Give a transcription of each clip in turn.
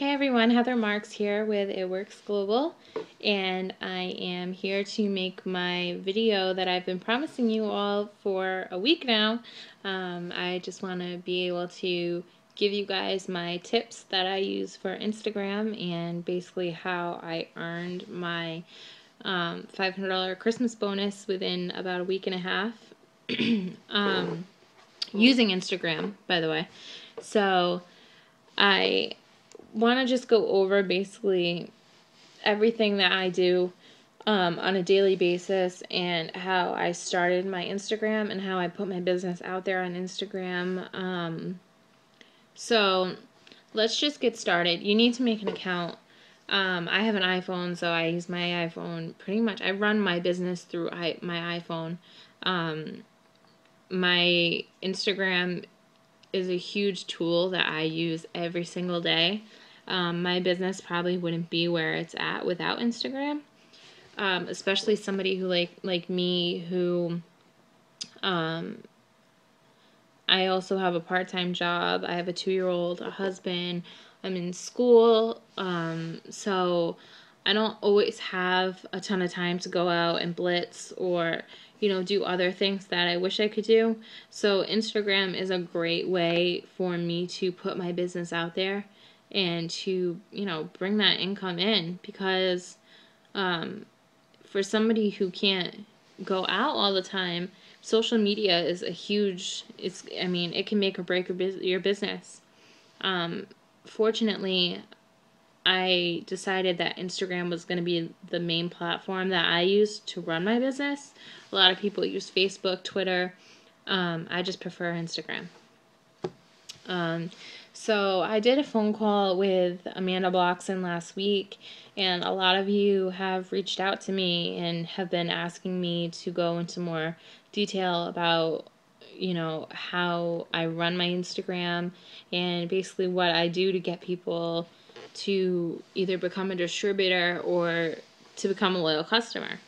Hey everyone, HeatherMarques here with It Works Global, and I am here to make my video that I've been promising you all for a week now. I just want to be able to give you guys my tips that I use for Instagram and basically how I earned my $500 Christmas bonus within about a week and a half using Instagram, by the way. So I want to just go over basically everything that I do on a daily basis and how I started my Instagram and how I put my business out there on Instagram. So let's just get started. You need to make an account. I have an iPhone, so I use my iPhone pretty much. I run my business through my iPhone. My Instagram is a huge tool that I use every single day. My business probably wouldn't be where it's at without Instagram. Especially somebody who like me who I also have a part-time job. I have a 2-year-old, a husband. I'm in school. So I don't always have a ton of time to go out and blitz or, do other things that I wish I could do. So Instagram is a great way for me to put my business out there and to, bring that income in because for somebody who can't go out all the time, social media is a huge, it can make or break your business. Fortunately, I decided that Instagram was going to be the main platform that I use to run my business. A lot of people use Facebook, Twitter. I just prefer Instagram. So I did a phone call with Amanda Blockson last week, and a lot of you have reached out to me and have been asking me to go into more detail about, how I run my Instagram and basically what I do to get people to either become a distributor or to become a loyal customer.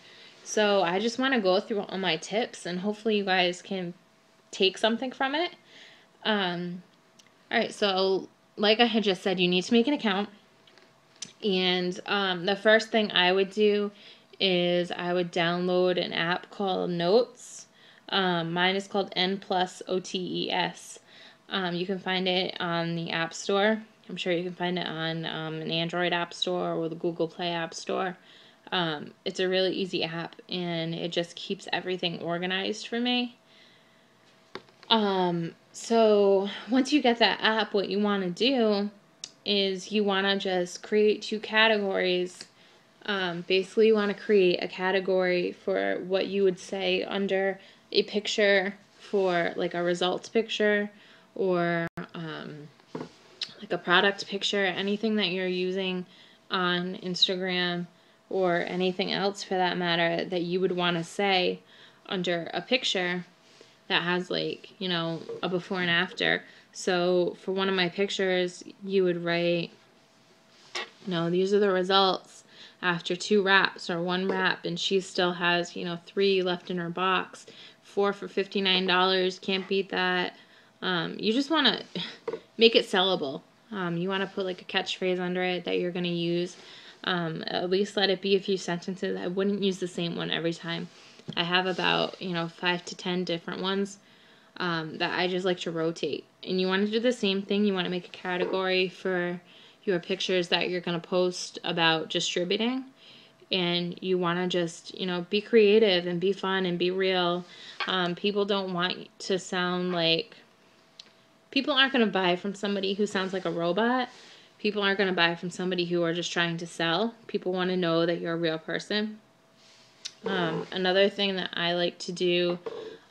So I just want to go through all my tips and hopefully you guys can take something from it. Alright, so like I had just said, you need to make an account. And the first thing I would do is I would download an app called Notes. Mine is called N+OTES. You can find it on the App Store. I'm sure you can find it on an Android App Store or the Google Play App Store. It's a really easy app, and it just keeps everything organized for me. So once you get that app, what you want to do is you want to just create 2 categories. Basically, you want to create a category for what you would say under a picture for like a results picture or like a product picture, anything that you're using on Instagram or anything else for that matter that you would want to say under a picture that has like, a before and after. So for one of my pictures, you would write, these are the results after 2 wraps or 1 wrap, and she still has, 3 left in her box. 4 for $59, can't beat that. You just want to make it sellable. You want to put like a catchphrase under it that you're going to use. At least let it be a few sentences. I wouldn't use the same one every time. I have about, 5 to 10 different ones that I just like to rotate. And you want to do the same thing. You want to make a category for your pictures that you're going to post about distributing. And you want to just, be creative and be fun and be real. People don't want to sound like... People aren't going to buy from somebody who sounds like a robot. People aren't going to buy from somebody who are just trying to sell. People want to know that you're a real person. Another thing that I like to do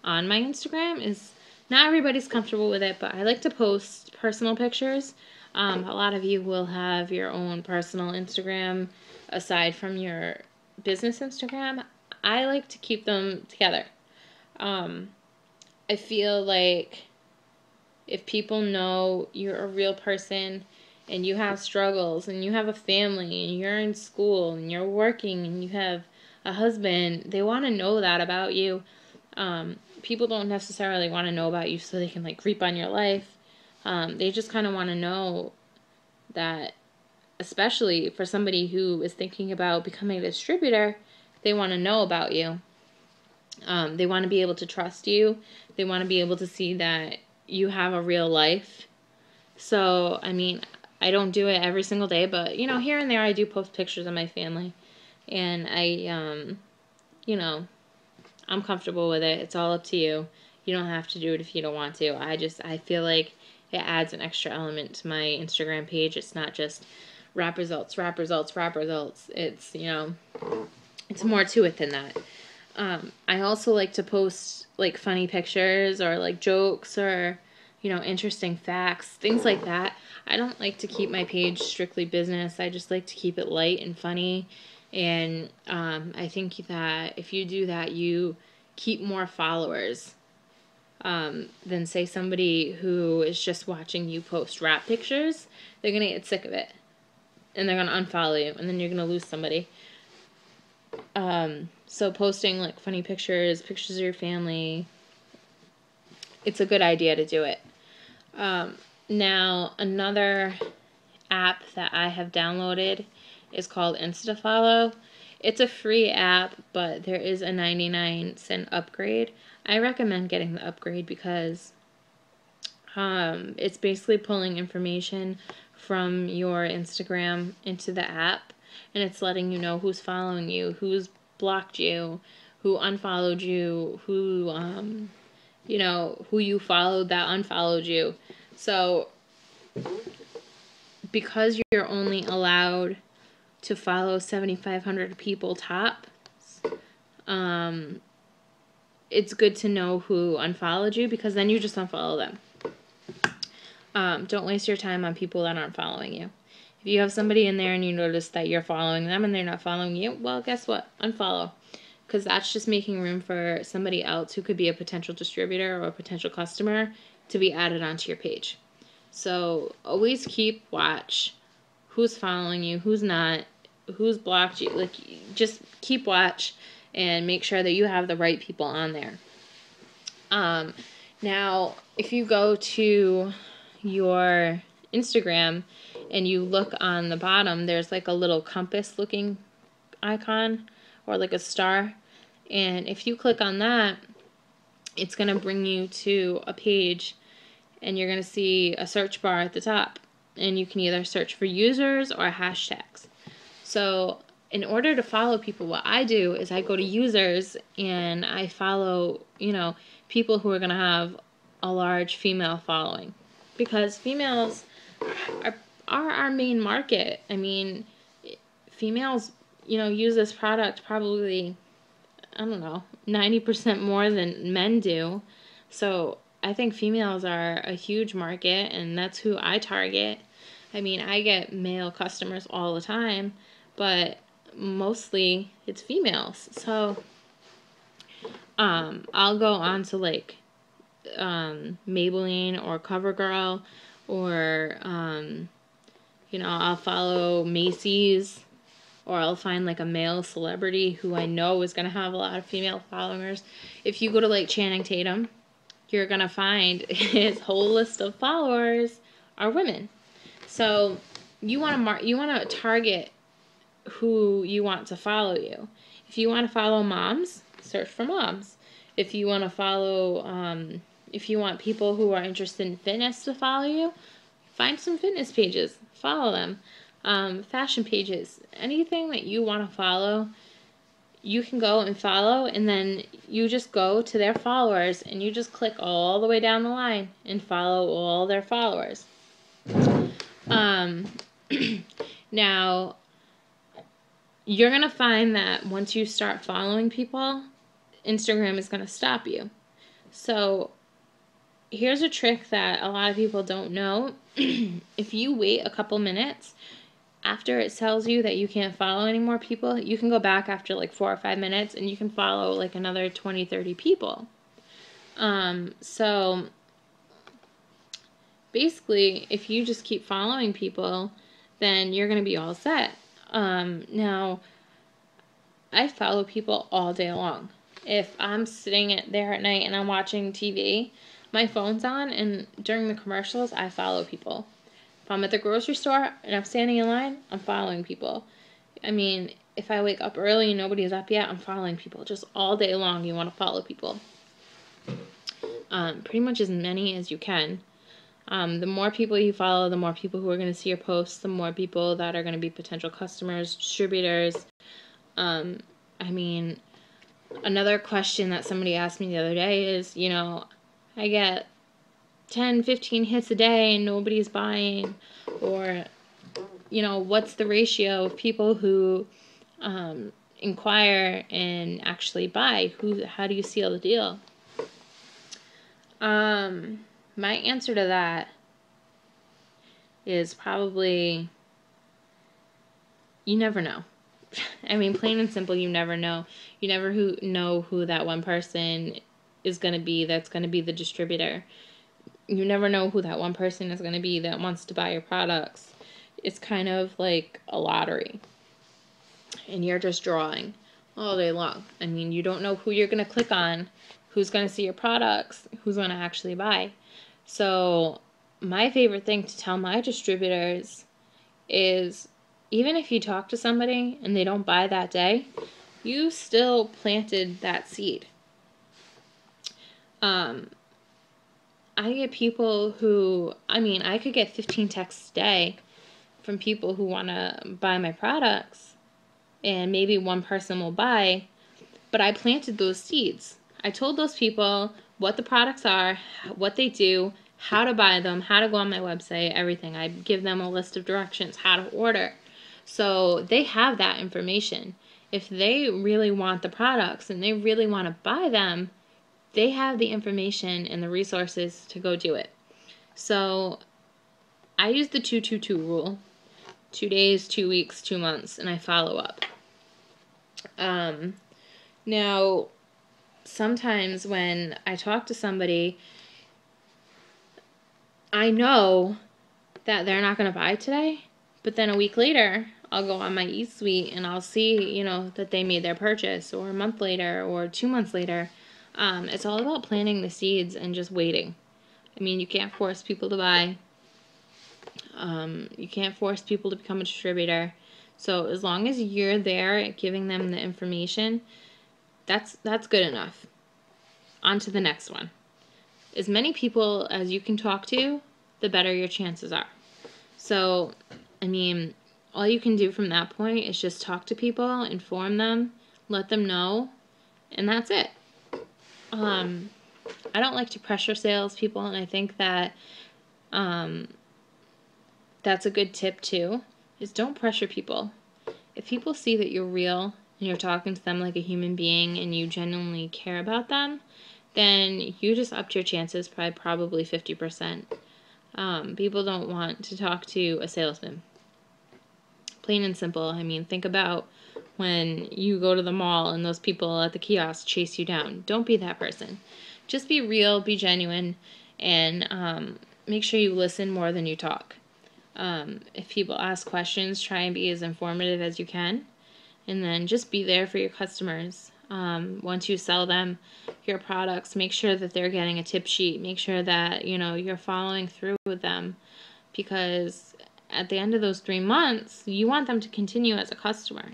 on my Instagram is, not everybody's comfortable with it, but I like to post personal pictures. A lot of you will have your own personal Instagram aside from your business Instagram. I like to keep them together. I feel like if people know you're a real person and you have struggles and you have a family and you're in school and you're working and you have a husband, they want to know that about you. People don't necessarily want to know about you so they can like creep on your life. They just kind of want to know that especially for somebody who is thinking about becoming a distributor, they want to know about you. They want to be able to trust you. They want to be able to see that you have a real life. So, I mean, I don't do it every single day, but, you know, here and there I do post pictures of my family. And you know, I'm comfortable with it. It's all up to you. You don't have to do it if you don't want to. I feel like it adds an extra element to my Instagram page. It's not just rap results. It's, you know, it's more to it than that. I also like to post, like, funny pictures or, like, jokes or, you know, interesting facts, things like that. I don't like to keep my page strictly business. I just like to keep it light and funny. And I think that if you do that, you keep more followers than, say, somebody who is just watching you post rap pictures. They're going to get sick of it. And they're going to unfollow you. And then you're going to lose somebody. So posting, like, funny pictures of your family, it's a good idea to do it. Now, another app that I have downloaded is called InstaFollow. It's a free app, but there is a 99-cent upgrade. I recommend getting the upgrade because it's basically pulling information from your Instagram into the app, and it's letting you know who's following you, who's blocked you, who unfollowed you, who you know, who you followed that unfollowed you. So because you're only allowed to follow 7,500 people top, it's good to know who unfollowed you, because then you just unfollow them. Don't waste your time on people that aren't following you. If you have somebody in there and you notice that you're following them and they're not following you, well, guess what? Unfollow. Because that's just making room for somebody else who could be a potential distributor or a potential customer to be added onto your page. So always keep watch. Who's following you, who's not, who's blocked you. Like, just keep watch and make sure that you have the right people on there. Now, if you go to your Instagram and you look on the bottom, there's like a little compass looking icon or like a star. And if you click on that, it's going to bring you to a page and you're going to see a search bar at the top. And you can either search for users or hashtags. So in order to follow people, what I do is I go to users and I follow, you know, people who are going to have a large female following. Because females are our main market. I mean, females, you know, use this product probably, I don't know, 90% more than men do. So I think females are a huge market, and that's who I target. I mean, I get male customers all the time, but mostly it's females. So I'll go on to, like, Maybelline or CoverGirl, or you know, I'll follow Macy's, or I'll find like a male celebrity who I know is going to have a lot of female followers. If you go to, like, Channing Tatum, you're going to find his whole list of followers are women. So you want to target who you want to follow you. If you want to follow moms, search for moms. If you want to follow, if you want people who are interested in fitness to follow you, find some fitness pages, follow them. Fashion pages, anything that you want to follow, you can go and follow, and then you just go to their followers and you just click all the way down the line and follow all their followers. Now, you're going to find that once you start following people, Instagram is going to stop you. So here's a trick that a lot of people don't know. If you wait a couple minutes after it tells you that you can't follow any more people, you can go back after like 4 or 5 minutes and you can follow like another 20, 30 people. So basically, if you just keep following people, then you're going to be all set. Now, I follow people all day long. If I'm sitting there at night and I'm watching TV, my phone's on, and during the commercials, I follow people. If I'm at the grocery store and I'm standing in line, I'm following people. I mean, if I wake up early and nobody's up yet, I'm following people. Just all day long, you want to follow people. Pretty much as many as you can. The more people you follow, the more people who are going to see your posts, the more people that are going to be potential customers, distributors. I mean, another question that somebody asked me the other day is, you know, I get 10, 15 hits a day and nobody's buying, or, you know, what's the ratio of people who inquire and actually buy? How do you seal the deal? My answer to that is probably, you never know. I mean, plain and simple, you never know. You never know who that one person is going to be that's going to be the distributor. You never know who that one person is going to be that wants to buy your products. It's kind of like a lottery. And you're just drawing all day long. I mean, you don't know who you're going to click on, who's going to see your products, who's going to actually buy. So my favorite thing to tell my distributors is, even if you talk to somebody and they don't buy that day, you still planted that seed. I get people who, I mean, I could get 15 texts a day from people who want to buy my products, and maybe one person will buy, but I planted those seeds. I told those people what the products are, what they do, how to buy them, how to go on my website, everything. I give them a list of directions, how to order. So they have that information. If they really want the products and they really want to buy them, they have the information and the resources to go do it. So I use the 2-2-2 rule. 2 days, 2 weeks, 2 months, and I follow up. Now, sometimes when I talk to somebody, I know that they're not going to buy today, but then a week later, I'll go on my eSuite and I'll see, you know, that they made their purchase, or a month later, or 2 months later. It's all about planting the seeds and just waiting. I mean, you can't force people to buy. You can't force people to become a distributor. So as long as you're there giving them the information, that's good enough. On to the next one. As many people as you can talk to, the better your chances are. So, I mean, all you can do from that point is just talk to people, inform them, let them know, and that's it. I don't like to pressure salespeople, and I think that that's a good tip too, is don't pressure people. If people see that you're real and you're talking to them like a human being and you genuinely care about them, then you just upped your chances by probably 50%. People don't want to talk to a salesman. Plain and simple. I mean, think about when you go to the mall and those people at the kiosk chase you down. Don't be that person. Just be real, be genuine, and make sure you listen more than you talk. If people ask questions, try and be as informative as you can, and then just be there for your customers. Once you sell them your products, make sure that they're getting a tip sheet. Make sure that, you know, you're following through with them, because at the end of those 3 months, you want them to continue as a customer.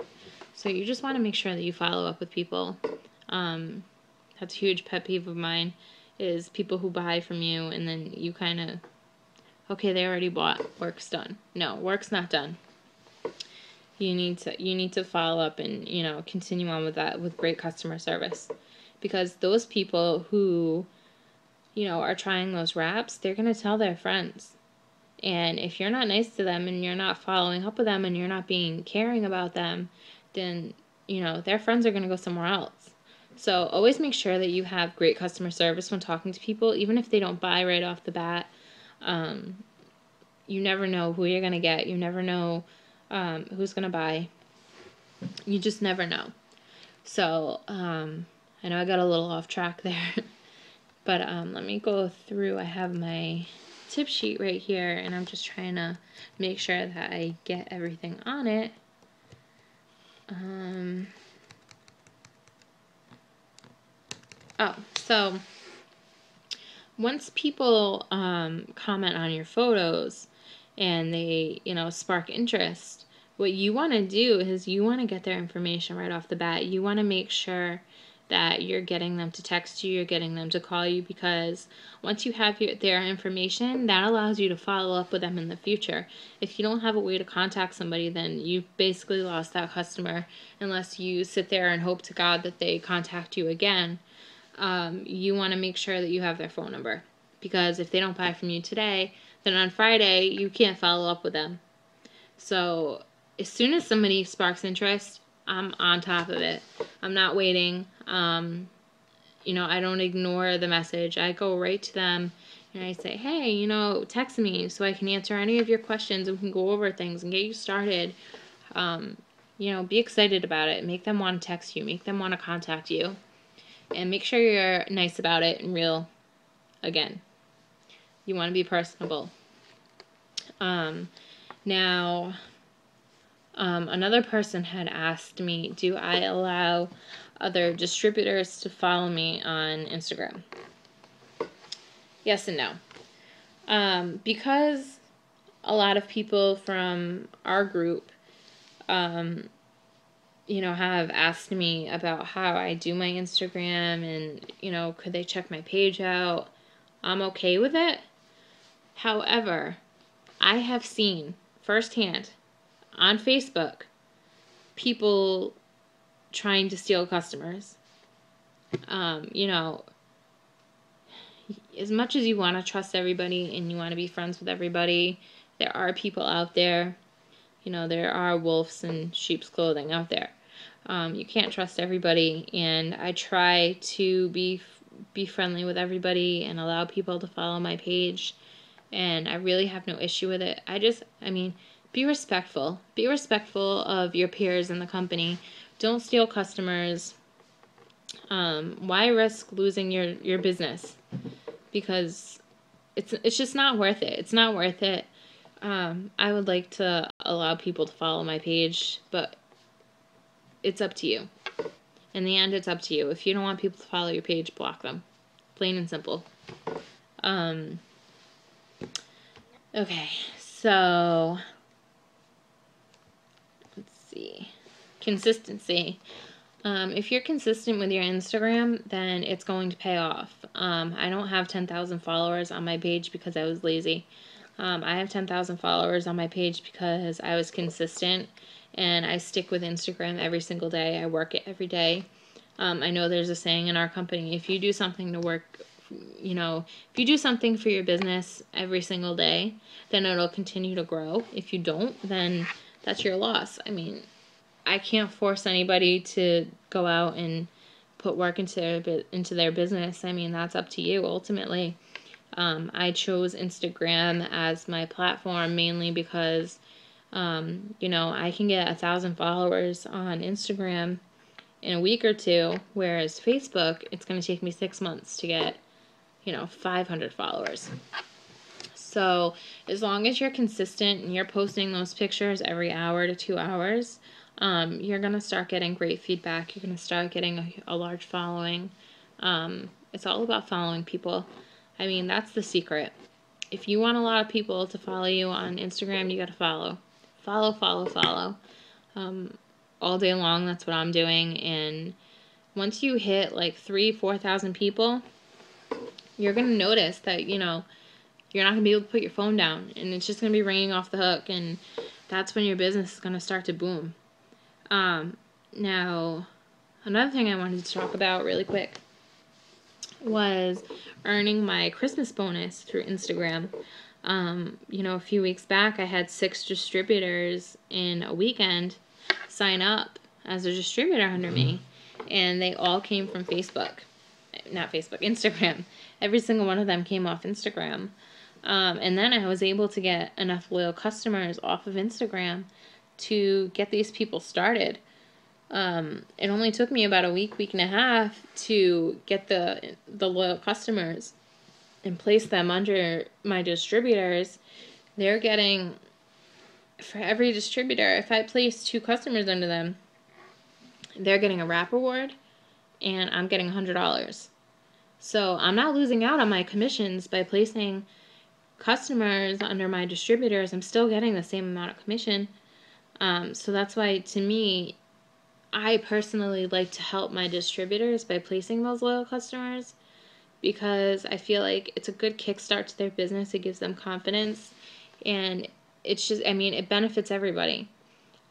So you just want to make sure that you follow up with people. That's a huge pet peeve of mine, is people who buy from you and then you kind of, okay, they already bought, work's done. No, work's not done. You need to follow up and, you know, continue on with that with great customer service, because those people who, you know, are trying those wraps, they're going to tell their friends. And if you're not nice to them and you're not following up with them and you're not being caring about them, then, you know, their friends are going to go somewhere else. So always make sure that you have great customer service when talking to people, even if they don't buy right off the bat. You never know who you're going to get. You never know who's going to buy. You just never know. So I know I got a little off track there, but let me go through. I have my tip sheet right here, and I'm just trying to make sure that I get everything on it. So once people comment on your photos, and they, spark interest, what you want to do is you want to get their information right off the bat. You want to make sure that you're getting them to text you, you're getting them to call you, because once you have their information, that allows you to follow up with them in the future. If you don't have a way to contact somebody, then you've basically lost that customer, unless you sit there and hope to God that they contact you again. You want to make sure that you have their phone number, because if they don't buy from you today, then on Friday you can't follow up with them. So as soon as somebody sparks interest, I'm on top of it. I'm not waiting. I don't ignore the message. I go right to them and I say, hey, text me so I can answer any of your questions and we can go over things and get you started. Be excited about it. Make them want to text you. Make them want to contact you. And make sure you're nice about it and real. Again, you want to be personable. Another person had asked me, do I allow other distributors to follow me on Instagram? Yes and no. Because a lot of people from our group, have asked me about how I do my Instagram and, could they check my page out? I'm okay with it. However, I have seen firsthand on Facebook people trying to steal customers. As much as you want to trust everybody and you want to be friends with everybody, there are people out there. There are wolves in sheep's clothing out there. You can't trust everybody, and I try to be friendly with everybody and allow people to follow my page, and I really have no issue with it. Be respectful. Be respectful of your peers in the company. Don't steal customers. Why risk losing your business? Because it's just not worth it. It's not worth it. I would like to allow people to follow my page, but it's up to you. In the end, it's up to you. If you don't want people to follow your page, block them. Plain and simple. Okay, so let's see. Consistency. If you're consistent with your Instagram, then it's going to pay off. I don't have 10,000 followers on my page because I was lazy. I have 10,000 followers on my page because I was consistent and I stick with Instagram every single day. I work it every day. I know there's a saying in our company, if you do something to work, if you do something for your business every single day, then it'll continue to grow. If you don't, then that's your loss. I can't force anybody to go out and put work into their business. That's up to you ultimately. I chose Instagram as my platform mainly because, I can get 1,000 followers on Instagram in a week or two, whereas Facebook, it's going to take me 6 months to get, 500 followers. So as long as you're consistent and you're posting those pictures every hour to 2 hours, you're going to start getting great feedback. You're going to start getting a large following. It's all about following people. That's the secret. If you want a lot of people to follow you on Instagram, you got to follow. Follow. All day long, that's what I'm doing. And once you hit like 3,000-4,000 people, you're going to notice that, you're not going to be able to put your phone down. And it's just going to be ringing off the hook. And that's when your business is going to start to boom. Now, another thing I wanted to talk about really quick was earning my Christmas bonus through Instagram. A few weeks back, I had 6 distributors in a weekend sign up as a distributor under me, and they all came from Instagram. Every single one of them came off Instagram. And then I was able to get enough loyal customers off of Instagram to get these people started. It only took me about a week and a half to get the loyal customers and place them under my distributors. They're getting, for every distributor, if I place 2 customers under them, they're getting a wrap reward, and I'm getting $100. So I'm not losing out on my commissions by placing customers under my distributors, I'm still getting the same amount of commission. So that's why, to me, I personally like to help my distributors by placing those loyal customers, because I feel like it's a good kickstart to their business. It gives them confidence, and it's just, I mean, it benefits everybody.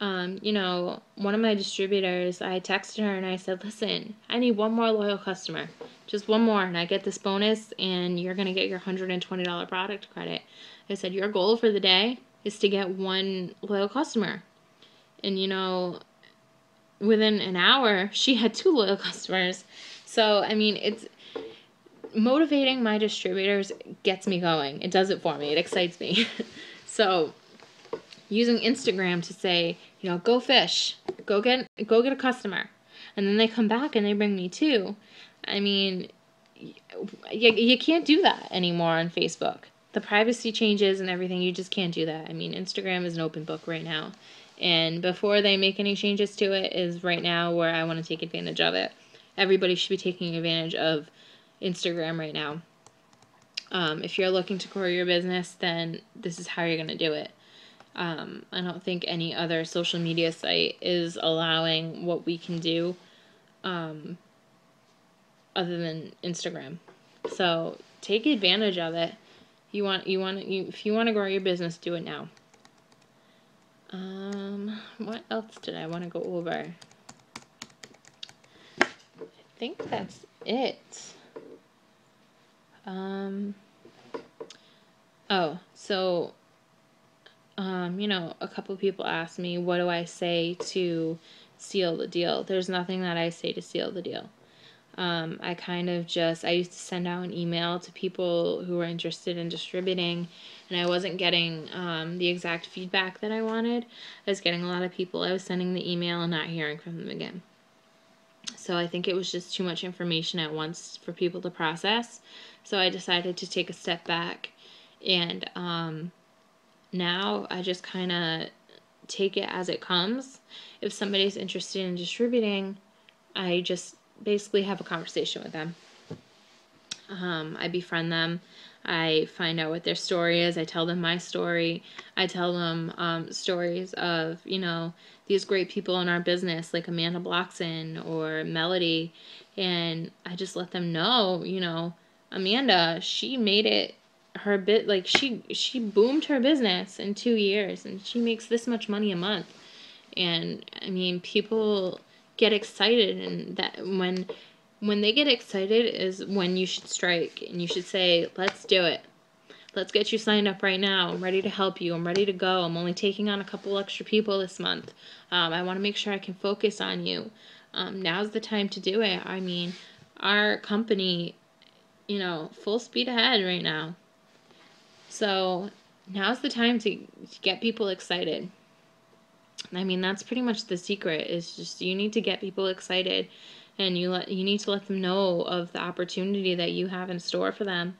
You know, one of my distributors, I texted her and I said, listen, I need one more loyal customer. Just one more, and I get this bonus, and you're going to get your $120 product credit. I said, your goal for the day is to get one loyal customer. And, you know, within an hour, she had 2 loyal customers. So, I mean, it's motivating my distributors gets me going. It does it for me. It excites me. So, using Instagram to say, you know, go fish, go get a customer, and then they come back and they bring me 2. I mean, you can't do that anymore on Facebook. The privacy changes and everything, you just can't do that. I mean, Instagram is an open book right now. And before they make any changes to it is right now where I want to take advantage of it. Everybody should be taking advantage of Instagram right now. If you're looking to grow your business, then this is how you're going to do it. I don't think any other social media site is allowing what we can do other than Instagram. So take advantage of it. If you want to grow your business, do it now. What else did I want to go over? I think that's it. You know, a couple people asked me, what do I say to seal the deal? There's nothing that I say to seal the deal. I used to send out an email to people who were interested in distributing, and I wasn't getting the exact feedback that I wanted. I was getting a lot of people. I was sending the email and not hearing from them again. So I think it was just too much information at once for people to process. So I decided to take a step back, and now I just kind of take it as it comes. If somebody's interested in distributing, I just basically have a conversation with them. I befriend them. I find out what their story is. I tell them my story. I tell them stories of, you know, these great people in our business, like Amanda Blockson or Melody. And I just let them know, you know, Amanda, she made it her bit, like she boomed her business in 2 years, and she makes this much money a month. And I mean, people get excited, and that when they get excited is when you should strike, and you should say, let's do it. Let's get you signed up right now. I'm ready to help you. I'm ready to go. I'm only taking on a couple extra people this month. I want to make sure I can focus on you. Now's the time to do it. I mean, our company, you know, full speed ahead right now. So now's the time to get people excited. I mean, that's pretty much the secret, is just you need to get people excited, and you need to let them know of the opportunity that you have in store for them,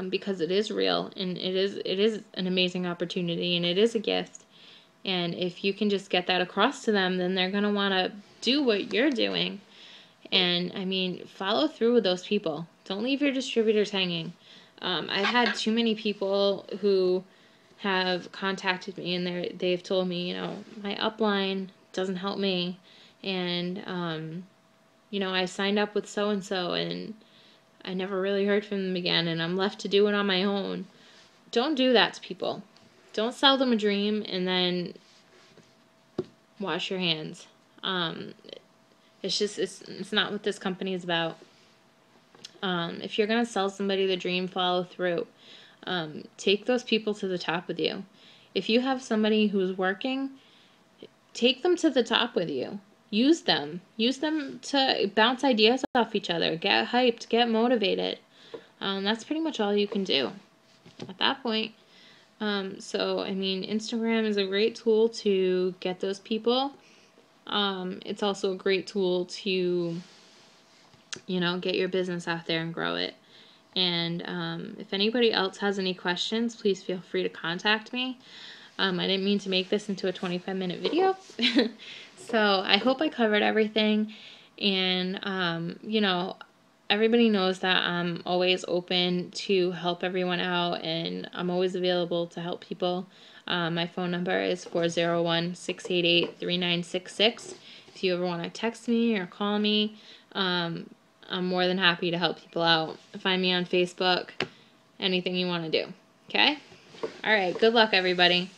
because it is real, and it is an amazing opportunity, and it is a gift. And if you can just get that across to them, then they're going to want to do what you're doing. And I mean, follow through with those people. Don't leave your distributors hanging. I've had too many people who have contacted me, and they've told me, you know, my upline doesn't help me, and you know, I signed up with so-and-so, and I never really heard from them again, and I'm left to do it on my own. Don't do that to people. Don't sell them a dream and then wash your hands. It's not what this company is about. If you're going to sell somebody the dream, follow through. Take those people to the top with you. If you have somebody who's working, take them to the top with you. Use them. Use them to bounce ideas off each other. Get hyped. Get motivated. That's pretty much all you can do at that point. So, I mean, Instagram is a great tool to get those people. It's also a great tool to, you know, get your business out there and grow it. And if anybody else has any questions, please feel free to contact me. I didn't mean to make this into a 25-minute video. So I hope I covered everything. And, you know, everybody knows that I'm always open to help everyone out, and I'm always available to help people. My phone number is 401-688-3966. If you ever want to text me or call me, I'm more than happy to help people out. Find me on Facebook, anything you want to do. Okay? All right, good luck, everybody.